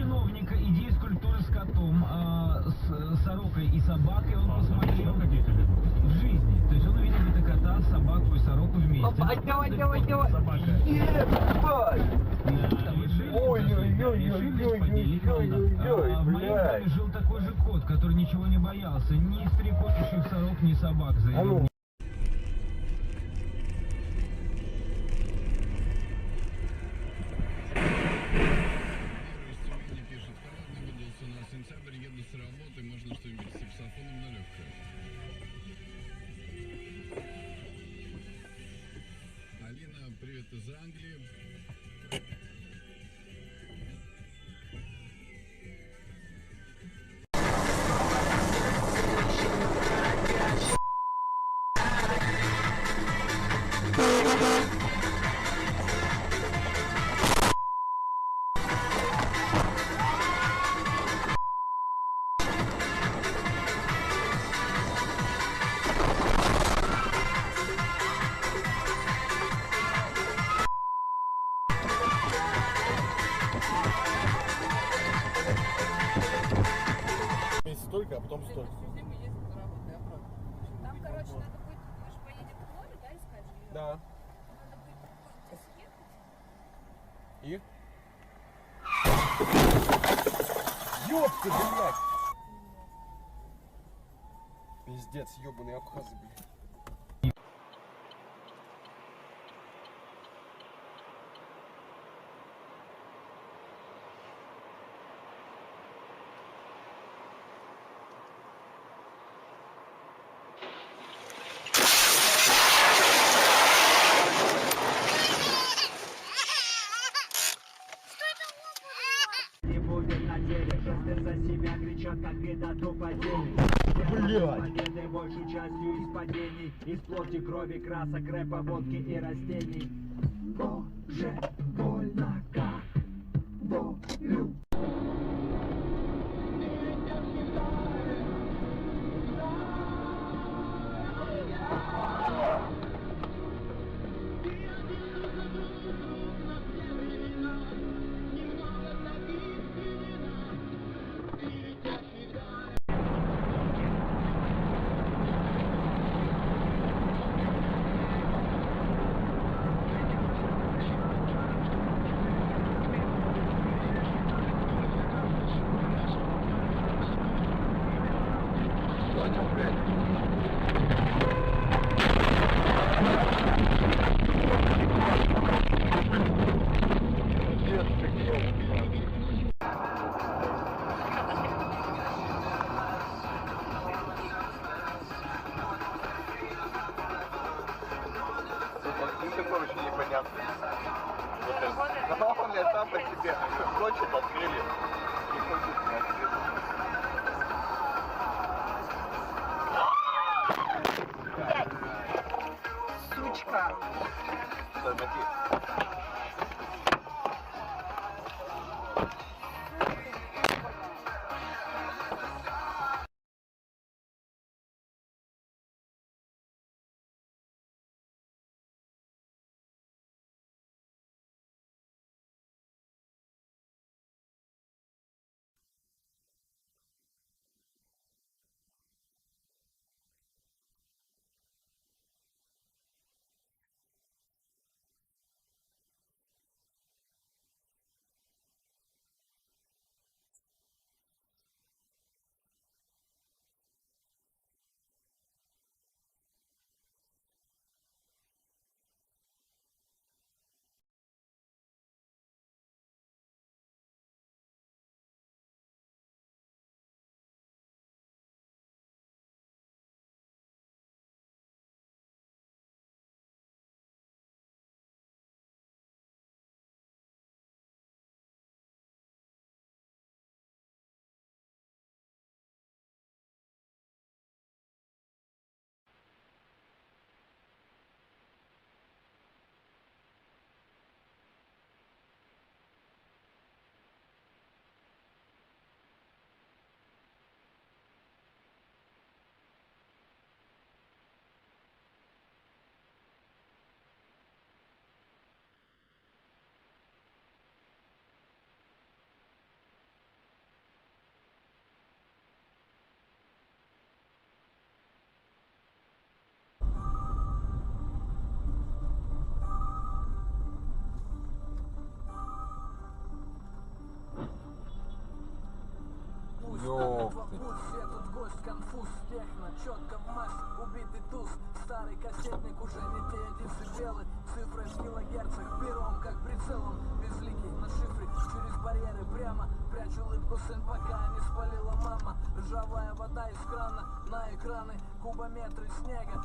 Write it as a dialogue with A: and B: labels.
A: чиновника идея скульптуры с котом, с сорокой и собакой он посмотрел в жизни. То есть он увидел это кота, собаку и сороку вместе.
B: Давай.
A: Собака. В моем доме жил такой же кот, который ничего не боялся. Ни стрекочущих сорок, ни собак, заявил.
C: Сентябрь, еду с работы, можно что-нибудь с саксофоном на легкое. Алина, привет из Англии.
D: Столько, а потом столько.
E: Там, короче, надо будет, мы же поедем к морю, да, искать жилье?
D: Да.
E: Надо будет куда-то съехать.
D: И? Ёпта, блядь! Пиздец, ёбаные абхазы, блядь.
F: За себя кричат, как беда падений. Победы большей частью из падений, из плоти, крови, красок, рэпа, водки и растений. Боже, больно как волю.
D: Но он я сам по себе хочет открыли. Не хочет не открыли.
E: Сучка.
D: Смотри.
B: Ёпты.
G: Этот гость конфуз, техно, четко в масс, убитый туз. Старый кассетник уже не те децибелы. Цифры в килогерцах, пером как прицелом. Безликий на шифре, через барьеры прямо. Прячу улыбку, сын, пока не спалила мама. Ржавая вода из крана, на экраны, кубометры снега.